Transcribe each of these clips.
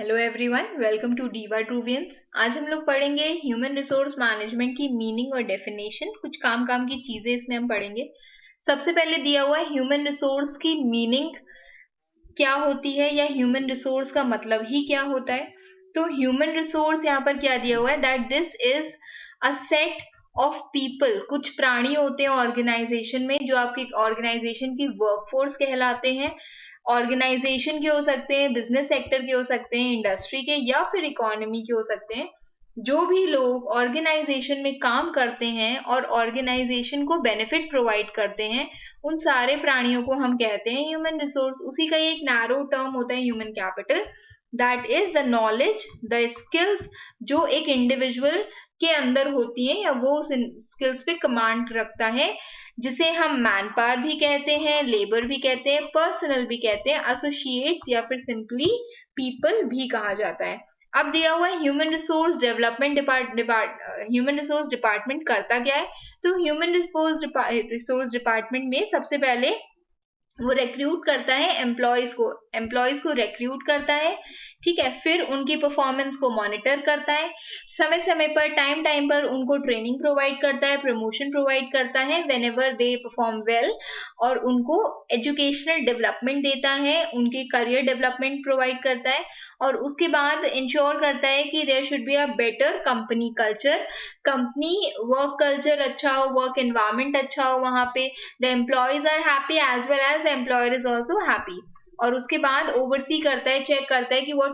Hello everyone, welcome to Diva Truvians. आज हम लोग पढ़ेंगे ह्यूमन रिसोर्स मैनेजमेंट की मीनिंग और डेफिनेशन। कुछ काम की चीजें इसमें हम पढ़ेंगे। सबसे पहले दिया हुआ है ह्यूमन रिसोर्स की मीनिंग क्या होती है या ह्यूमन रिसोर्स का मतलब ही क्या होता है। तो ह्यूमन रिसोर्स यहाँ पर क्या दिया हुआ है, that this is a set of people. कुछ प्राणी होते हैं ऑर्गेनाइजेशन में जो आपकी ऑर्गेनाइजेशन की वर्कफोर्स कहलाते हैं। ऑर्गेनाइजेशन के हो सकते हैं, बिजनेस सेक्टर के हो सकते हैं, इंडस्ट्री के या फिर इकोनॉमी के हो सकते हैं। जो भी लोग ऑर्गेनाइजेशन में काम करते हैं और ऑर्गेनाइजेशन को बेनिफिट प्रोवाइड करते हैं, उन सारे प्राणियों को हम कहते हैं ह्यूमन रिसोर्स। उसी का एक नैरो टर्म होता है human capital. That is the knowledge, the skills जो एक इंडिविजुअल के अंदर होती है या वो स्किल्स पे कमांड रखता है, जिसे हम मैन पावर भी कहते हैं, लेबर भी कहते हैं, पर्सनल भी कहते हैं, एसोसिएट्स या फिर सिंपली पीपल भी कहा जाता है। अब दिया हुआ है human resource development human resource department करता क्या है। तो ह्यूमन रिसोर्स डिपार्टमेंट में सबसे पहले वो रिक्रूट करता है एम्प्लॉयज को रिक्रूट करता है। ठीक है, फिर उनकी परफॉर्मेंस को मॉनिटर करता है, समय समय पर टाइम पर उनको ट्रेनिंग प्रोवाइड करता है, प्रमोशन प्रोवाइड करता है when ever they perform well, और उनको एजुकेशनल डेवलपमेंट देता है, उनके करियर डेवलपमेंट प्रोवाइड करता है, और उसके बाद इंश्योर करता है कि there should be a better company culture. Company work culture अच्छा हो, वर्क एनवायरमेंट अच्छा हो, वहां पे the employees are happy as well as the employer is also happy. और उसके बाद ओवरसी करता है, चेक करता है कि what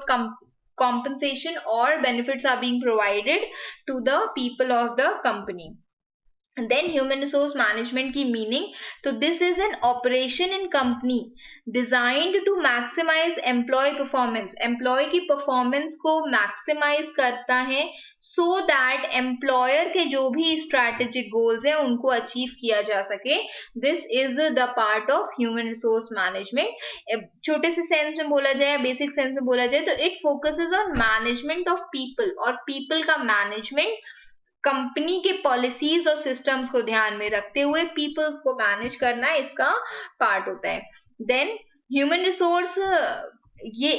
compensation or benefits are being provided to the people of the company. Then human resource management की meaning, तो this is an operation in company designed to maximise employee performance. Employee की performance को maximise करता है so that employer के जो भी strategic goals हैं उनको अचीव किया जा सके। This is the part of human resource management. छोटे से सेंस में बोला जाए, बेसिक सेंस में बोला जाए, तो it focuses on management of people, और पीपल का मैनेजमेंट कंपनी के पॉलिसीज और सिस्टम्स को ध्यान में रखते हुए पीपल को मैनेज करना इसका पार्ट होता है। देन ह्यूमन रिसोर्स, ये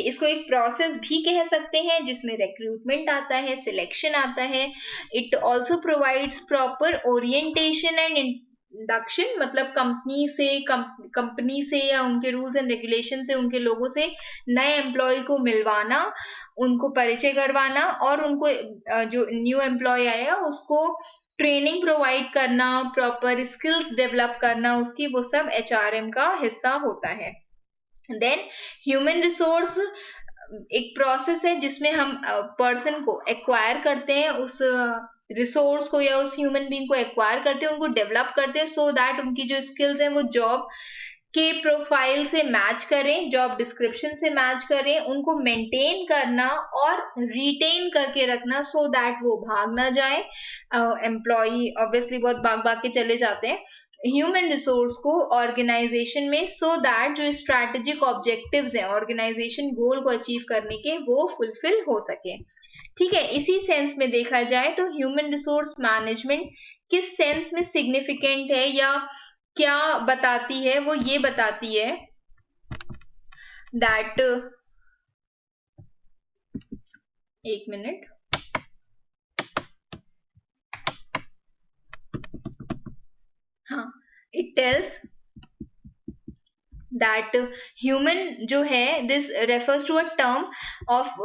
इसको एक प्रोसेस भी कह सकते हैं जिसमें रिक्रूटमेंट आता है, सिलेक्शन आता है। It also provides proper orientation and induction, मतलब कंपनी से या उनके रूल्स एंड रेगुलेशन से, उनके लोगों से नए एम्प्लॉय को मिलवाना, उनको परिचय करवाना, और उनको जो न्यू एम्प्लॉय आया उसको ट्रेनिंग प्रोवाइड करना, प्रॉपर स्किल्स डेवलप करना उसकी, वो सब एचआरएम का हिस्सा होता है। देन ह्यूमन रिसोर्स एक प्रोसेस है जिसमें हम पर्सन को एक्वायर करते हैं, उस रिसोर्स को या उस ह्यूमन बीइंग को एक्वायर करते हैं, उनको डेवलप करते हैं सो दैट उनकी जो स्किल्स हैं वो जॉब के प्रोफाइल से मैच करें, जॉब डिस्क्रिप्शन से मैच करें, उनको मेंटेन करना और रिटेन करके रखना सो दैट वो भाग ना जाए। एम्प्लॉय ऑब्वियसली बहुत भाग के चले जाते हैं ह्यूमन रिसोर्स को ऑर्गेनाइजेशन में, सो दैट जो स्ट्रैटेजिक ऑब्जेक्टिव्स हैं ऑर्गेनाइजेशन गोल को अचीव करने के, वो फुलफिल हो सके। ठीक है, इसी सेंस में देखा जाए तो ह्यूमन रिसोर्स मैनेजमेंट किस सेंस में सिग्निफिकेंट है या क्या बताती है, वो ये बताती है दैट, एक मिनट, हाँ, इट टेल्स दैट ह्यूमन जो है, this refers to a term of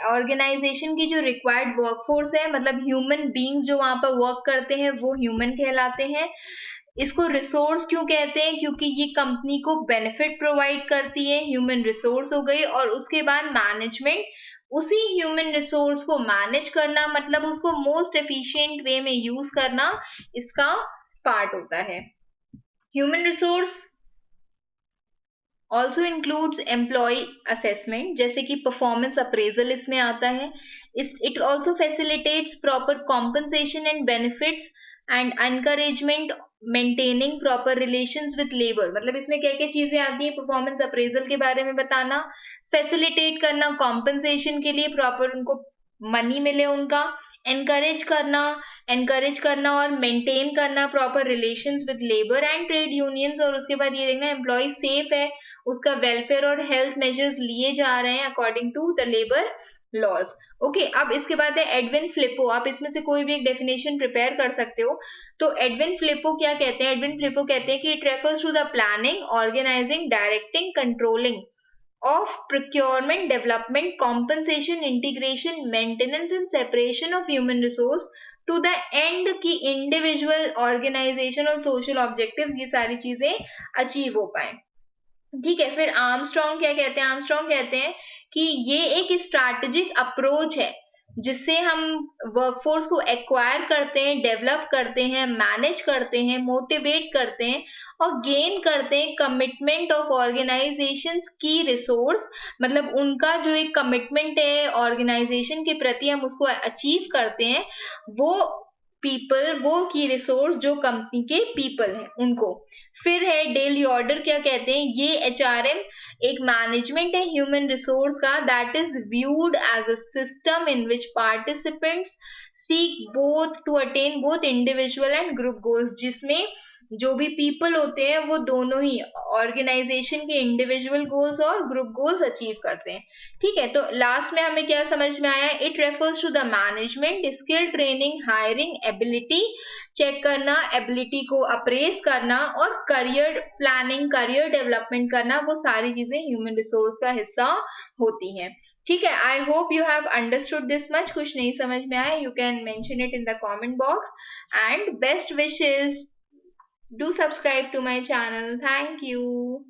organisation की जो रिक्वायर्ड वर्कफोर्स है, मतलब ह्यूमन बीइंग्स जो वहां पर वर्क करते हैं वो ह्यूमन कहलाते हैं। इसको रिसोर्स क्यों कहते हैं, क्योंकि ये कंपनी को बेनिफिट प्रोवाइड करती है, ह्यूमन रिसोर्स हो गई। और उसके बाद मैनेजमेंट, उसी ह्यूमन रिसोर्स को मैनेज करना, मतलब उसको मोस्ट एफिशिएंट वे में यूज करना, इसका पार्ट होता है। Human resource also includes employ assessment, जैसे कि परफॉर्मेंस अप्रेजल इसमें आता है। It also facilitates proper compensation and benefits and encouragement maintaining proper relations with labour. मतलब इसमें क्या क्या चीजें आती है, परफॉर्मेंस अप्रेजल के बारे में बताना, फैसिलिटेट करना कॉम्पनसेशन के लिए, प्रॉपर उनको मनी मिले उनका, एनकरेज करना और मेंटेन करना proper relations with labour and trade unions, और उसके बाद ये देखना एम्प्लॉय सेफ है, उसका वेलफेयर और हेल्थ मेजर्स लिए जा रहे हैं according to the labour laws. Okay, अब इसके बाद है एडविन फ्लिपो। आप इसमें से कोई भी एक डेफिनेशन प्रिपेयर कर सकते हो। तो एडविन फ्लिपो क्या कहते हैं? एडविन फ्लिपो कहते हैं कि it refers to the planning, organising, directing, controlling of procurement, development, compensation, integration, maintenance and separation of human resource to the end कि individual, organization और social objectives ये सारी चीजें अचीव हो पाए। ठीक है, फिर आर्मस्ट्रॉन्ग क्या कहते हैं? आर्मस्ट्रॉन्ग कहते हैं कि ये एक स्ट्रैटेजिक अप्रोच है जिससे हम वर्कफोर्स को एक्वायर करते हैं, डेवलप करते हैं, मैनेज करते हैं, मोटिवेट करते हैं और गेन करते हैं कमिटमेंट ऑफ ऑर्गेनाइजेशंस की रिसोर्स। मतलब उनका जो एक कमिटमेंट है ऑर्गेनाइजेशन के प्रति, हम उसको अचीव करते हैं। वो पीपल, वो की रिसोर्स जो कंपनी के पीपल हैं उनको। फिर है डेली ऑर्डर। क्या कहते हैं? ये एचआरएम एक मैनेजमेंट है ह्यूमन रिसोर्स का that is viewed as a system in which participants seek both to attain both individual and group goals, जिसमें जो भी पीपल होते हैं वो दोनों ही ऑर्गेनाइजेशन के इंडिविजुअल गोल्स और ग्रुप गोल्स अचीव करते हैं। ठीक है, तो लास्ट में हमें क्या समझ में आया? It refers to the management, skill training, hiring, ability check करना, एबिलिटी को अप्रेस करना और करियर प्लानिंग, करियर डेवलपमेंट करना, वो सारी चीजें ह्यूमन रिसोर्स का हिस्सा होती हैं। ठीक है, I hope you have understood this much. कुछ नहीं समझ में आया, you can mention it in the comment box and best wishes. Do subscribe to my channel. Thank you.